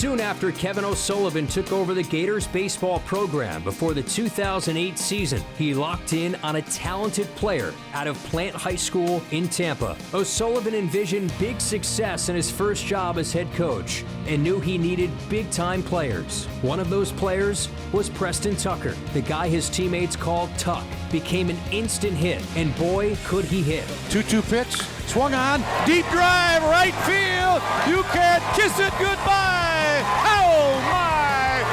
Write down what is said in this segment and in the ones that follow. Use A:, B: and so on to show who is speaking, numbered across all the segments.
A: Soon after Kevin O'Sullivan took over the Gators baseball program before the 2008 season, he locked in on a talented player out of Plant High School in Tampa. O'Sullivan envisioned big success in his first job as head coach and knew he needed big-time players. One of those players was Preston Tucker. The guy his teammates called Tuck became an instant hit, and boy, could he hit.
B: 2-2 pitch, swung on, deep drive, right field. You can kiss it goodbye. Oh my!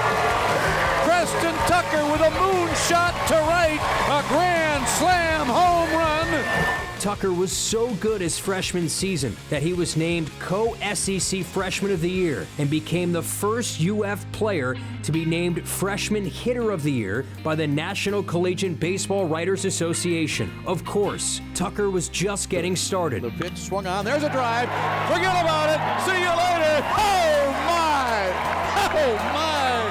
B: Preston Tucker with a moonshot to right, a grand slam home run.
A: Tucker was so good his freshman season that he was named Co-SEC Freshman of the Year and became the first UF player to be named Freshman Hitter of the Year by the National Collegiate Baseball Writers Association. Of course, Tucker was just getting started.
B: The pitch swung on, there's a drive. Forget about it, see you later. Oh my! Oh my!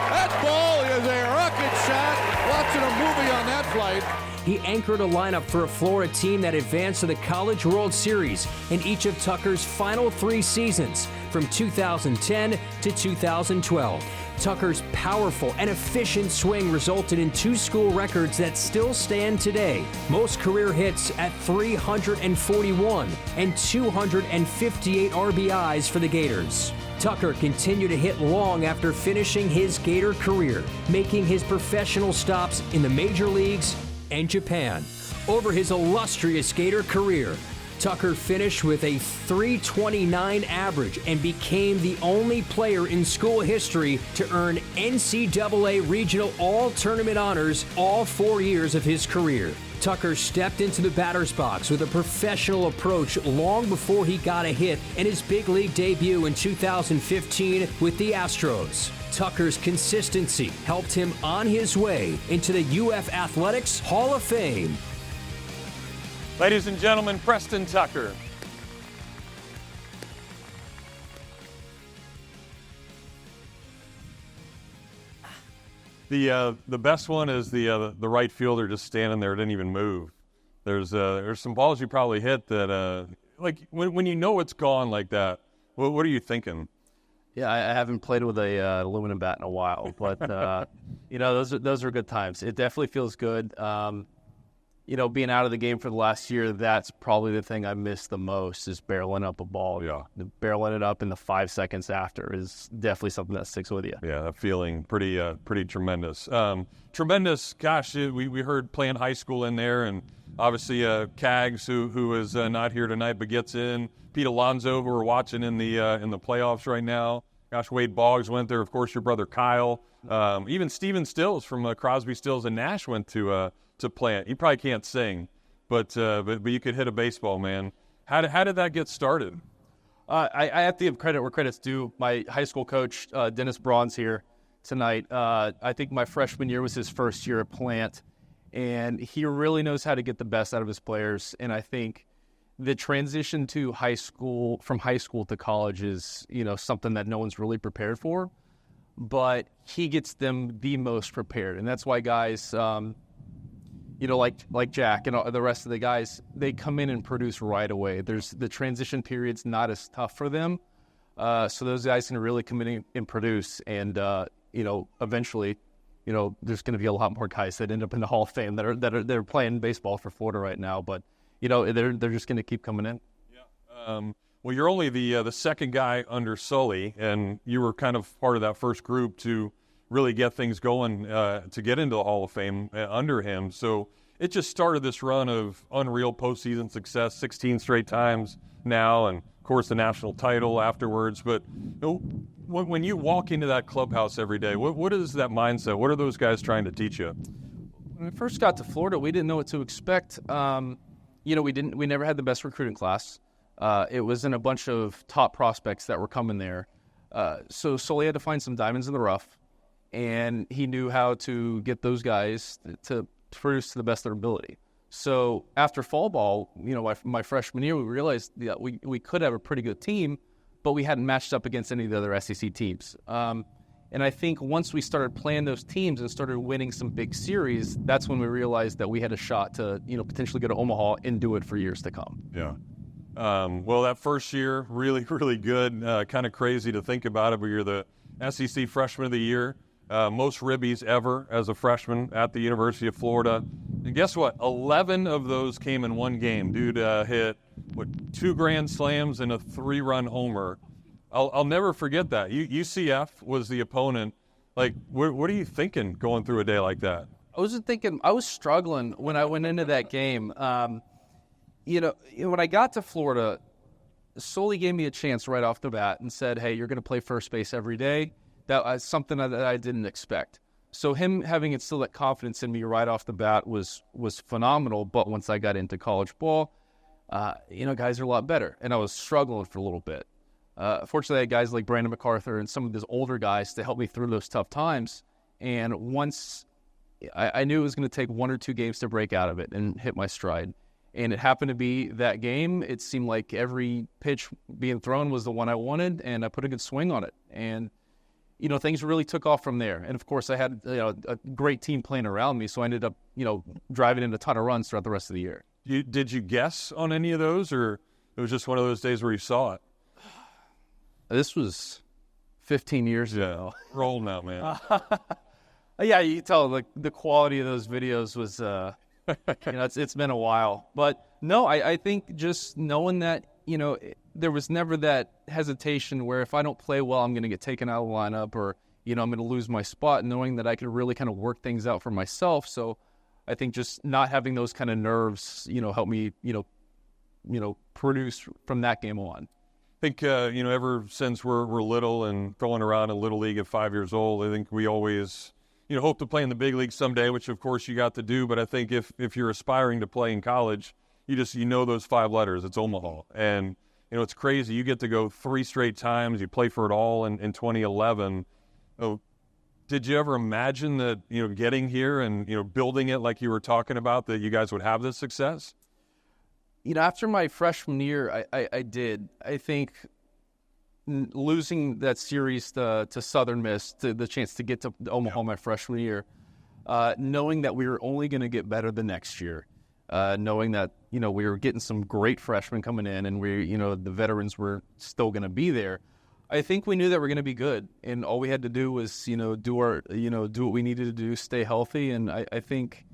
B: That ball is a rocket shot. Watching a movie on that flight.
A: He anchored a lineup for a Florida team that advanced to the College World Series in each of Tucker's final 3 seasons, from 2010 to 2012. Tucker's powerful and efficient swing resulted in 2 school records that still stand today. Most career hits at 341 and 258 RBIs for the Gators. Tucker continued to hit long after finishing his Gator career, making his professional stops in the major leagues and Japan. Over his illustrious Gator career, Tucker finished with a .329 average and became the only player in school history to earn NCAA Regional All-Tournament honors all 4 years of his career. Tucker stepped into the batter's box with a professional approach long before he got a hit in his big league debut in 2015 with the Astros. Tucker's consistency helped him on his way into the UF Athletics Hall of Fame.
C: Ladies and gentlemen, Preston Tucker. The best one is the right fielder just standing there, didn't even move. There's some balls you probably hit that like when you know it's gone like that. What are you thinking?
D: Yeah, I haven't played with a aluminum bat in a while, but those are good times. It definitely feels good. Being out of the game for the last year, that's probably the thing I miss the most is barreling up a ball.
C: Yeah,
D: barreling it up in the 5 seconds after is definitely something that sticks with you.
C: Yeah, that feeling pretty tremendous. Tremendous. Gosh, we heard Plant High School in there, and obviously Cags, who is not here tonight but gets in. Pete Alonso, who we're watching in the playoffs right now. Gosh, Wade Boggs went there. Of course, your brother Kyle. Even Steven Stills from Crosby, Stills and Nash went to Plant. He probably can't sing, but you could hit a baseball, man. How did that get started?
D: I have to give credit where credit's due. My high school coach, Dennis Braun's here tonight. I think my freshman year was his first year at Plant, and he really knows how to get the best out of his players. And I think the transition to high school, from high school to college, is something that no one's really prepared for, but he gets them the most prepared, and that's why guys. Like Jack and the rest of the guys, they come in and produce right away. There's the transition period's not as tough for them, so those guys can really come in and produce. And eventually, there's going to be a lot more guys that end up in the Hall of Fame that are playing baseball for Florida right now. But they're just going to keep coming in.
C: Yeah. Well, you're only the second guy under Sully, and you were kind of part of that first group to really get things going to get into the Hall of Fame under him. So it just started this run of unreal postseason success, 16 straight times now, and of course the national title afterwards. But when you walk into that clubhouse every day, what is that mindset? What are those guys trying to teach you?
D: When we first got to Florida, we didn't know what to expect. We never had the best recruiting class. It wasn't a bunch of top prospects that were coming there. So Sully had to find some diamonds in the rough. And he knew how to get those guys to produce to the best of their ability. So after fall ball, my freshman year, we realized that we could have a pretty good team, but we hadn't matched up against any of the other SEC teams. And I think once we started playing those teams and started winning some big series, that's when we realized that we had a shot to, potentially go to Omaha and do it for years to come.
C: Yeah. Well, that first year, really, really good. Kind of crazy to think about it, but you're the SEC Freshman of the Year. Most ribbies ever as a freshman at the University of Florida. And guess what? 11 of those came in one game. Dude hit, 2 grand slams and a 3-run homer. I'll never forget that. UCF was the opponent. Like, what are you thinking going through a day like that?
D: I was struggling when I went into that game. When I got to Florida, Sully gave me a chance right off the bat and said, hey, you're going to play first base every day. That was something that I didn't expect. So him having instilled that confidence in me right off the bat was phenomenal. But once I got into college ball, guys are a lot better. And I was struggling for a little bit. Fortunately, I had guys like Brandon MacArthur and some of those older guys to help me through those tough times. And once I knew it was going to take 1 or 2 games to break out of it and hit my stride. And it happened to be that game. It seemed like every pitch being thrown was the one I wanted, and I put a good swing on it. And, things really took off from there. And, of course, I had a great team playing around me, so I ended up, driving in a ton of runs throughout the rest of the year.
C: Did you guess on any of those, or it was just one of those days where you saw it?
D: This was 15 years ago.
C: Roll now, man.
D: Yeah, you can tell the quality of those videos was it's been a while. But no, I think just knowing that, there was never that hesitation where if I don't play well, I'm going to get taken out of the lineup or, I'm going to lose my spot, knowing that I could really kind of work things out for myself. So I think just not having those kind of nerves, helped me, produce from that game on.
C: I think, ever since we're little and throwing around a little league at 5 years old, I think we always, hope to play in the big league someday, which of course you got to do. But I think if you're aspiring to play in college, you know those 5 letters. It's Omaha. And, it's crazy. You get to go 3 straight times. You play for it all in 2011. Oh, did you ever imagine that, getting here and, building it like you were talking about, that you guys would have this success?
D: After my freshman year, I did. I think losing that series to Southern Miss, to the chance to get to Omaha my freshman year, knowing that we were only going to get better the next year, knowing that, we were getting some great freshmen coming in and the veterans were still going to be there. I think we knew that we're going to be good, and all we had to do was, do what we needed to do, stay healthy. And I think,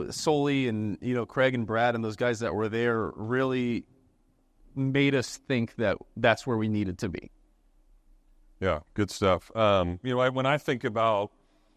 D: Sully and, Craig and Brad and those guys that were there really made us think that that's where we needed to be.
C: Yeah, good stuff. When I think about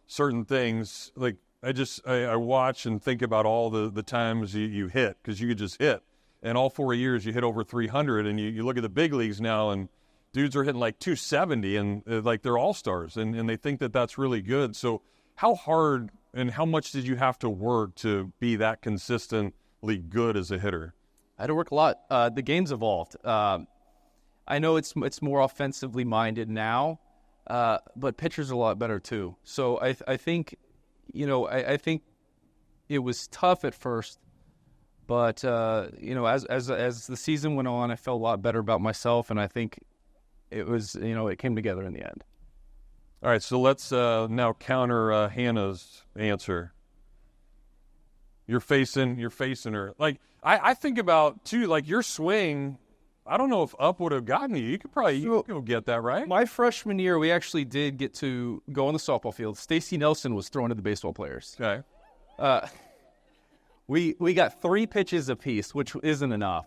C: certain things, like I watch and think about all the times you hit, because you could just hit. And all 4 years you hit over 300, and you look at the big leagues now, and dudes are hitting like 270, and like they're all-stars, and they think that that's really good. So how hard and how much did you have to work to be that consistently good as a hitter?
D: I had to work a lot. The game's evolved. I know it's more offensively minded now, but pitchers are a lot better too. So I think, I think it was tough at first, but as the season went on, I felt a lot better about myself, and I think it was it came together in the end.
C: All right, so let's now counter Hannah's answer. You're facing her. Like, I think about, too, like, your swing, I don't know if up would have gotten you. You could go get that, right?
D: My freshman year, we actually did get to go on the softball field. Stacy Nelson was throwing to the baseball players.
C: Okay.
D: We got 3 pitches apiece, which isn't enough.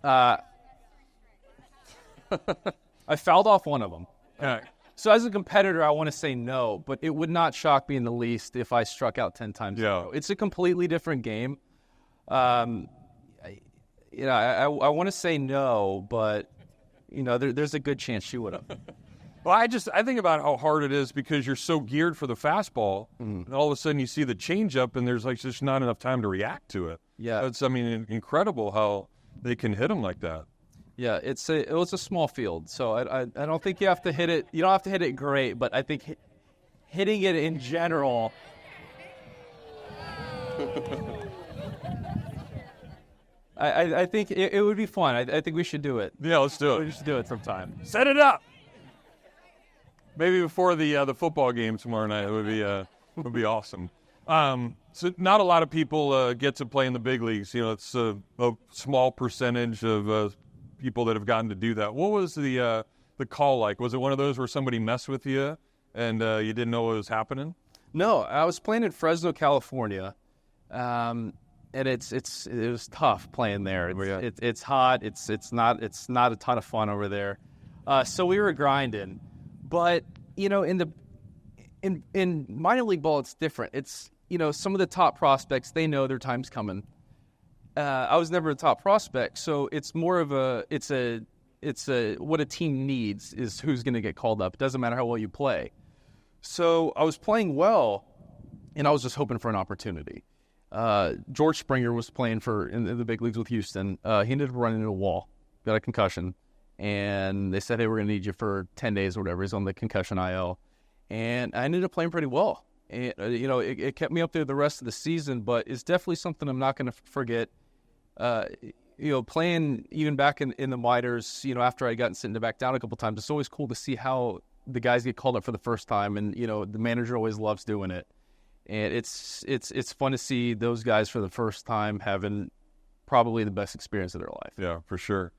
D: I fouled off one of them.
C: All right.
D: So as a competitor, I want to say no, but it would not shock me in the least if I struck out 10 times in a row. It's a completely different game. I want to say no, but there's a good chance she would have.
C: Well, I think about how hard it is because you're so geared for the fastball, and all of a sudden you see the changeup, and there's like just not enough time to react to it.
D: Yeah,
C: it's incredible how they can hit them like that.
D: Yeah, it was a small field, so I don't think you have to hit it. You don't have to hit it great, but I think hitting it in general. I think it would be fun. I think we should do it.
C: Yeah, let's do it.
D: We should do it sometime.
C: Set it up. Maybe before the football game tomorrow night. It would be awesome. So not a lot of people get to play in the big leagues. You know, it's a small percentage of people that have gotten to do that. What was the call like? Was it one of those where somebody messed with you and you didn't know what was happening?
D: No, I was playing in Fresno, California, and it was tough playing there. It's hot. It's not a ton of fun over there. So we were grinding, but you know, in minor league ball, it's different. It's, you know, some of the top prospects, they know their time's coming. I was never a top prospect, so it's more of it's what a team needs is who's going to get called up. It doesn't matter how well you play. So I was playing well, and I was just hoping for an opportunity. George Springer was playing in the big leagues with Houston. He ended up running into a wall, got a concussion, and they said, hey, we're going to need you for 10 days or whatever. He's on the concussion IL. And I ended up playing pretty well. And, you know, it kept me up there the rest of the season, but it's definitely something I'm not going to forget. You know, playing even back in the minors, you know, after I got sitting back down a couple times, it's always cool to see how the guys get called up for the first time. And, you know, the manager always loves doing it. And it's fun to see those guys for the first time having probably the best experience of their life.
C: Yeah, for sure.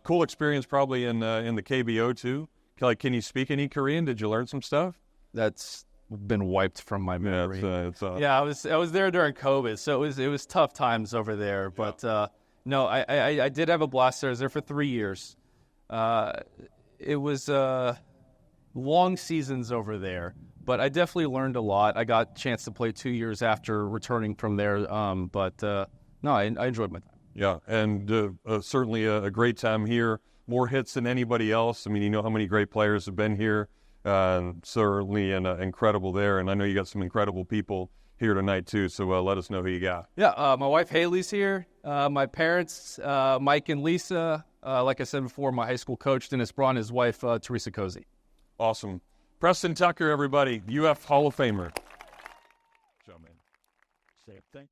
C: Cool experience probably in the KBO too. Like, can you speak any Korean? Did you learn some stuff?
D: That's been wiped from my memory.
C: Yeah,
D: I was there during COVID, so it was tough times over there. But no, I did have a blast there. I was there for 3 years. It was long seasons over there, but I definitely learned a lot. I got a chance to play 2 years after returning from there. But no, I enjoyed my time.
C: Yeah, and certainly a great time here. More hits than anybody else. I mean, you know how many great players have been here. Certainly incredible there. And I know you got some incredible people here tonight too. So let us know who you got.
D: Yeah, my wife Haley's here. My parents, Mike and Lisa. Like I said before, my high school coach, Dennis Braun, his wife, Teresa Cozy.
C: Awesome. Preston Tucker, everybody, UF Hall of Famer.
B: So, man, same thing.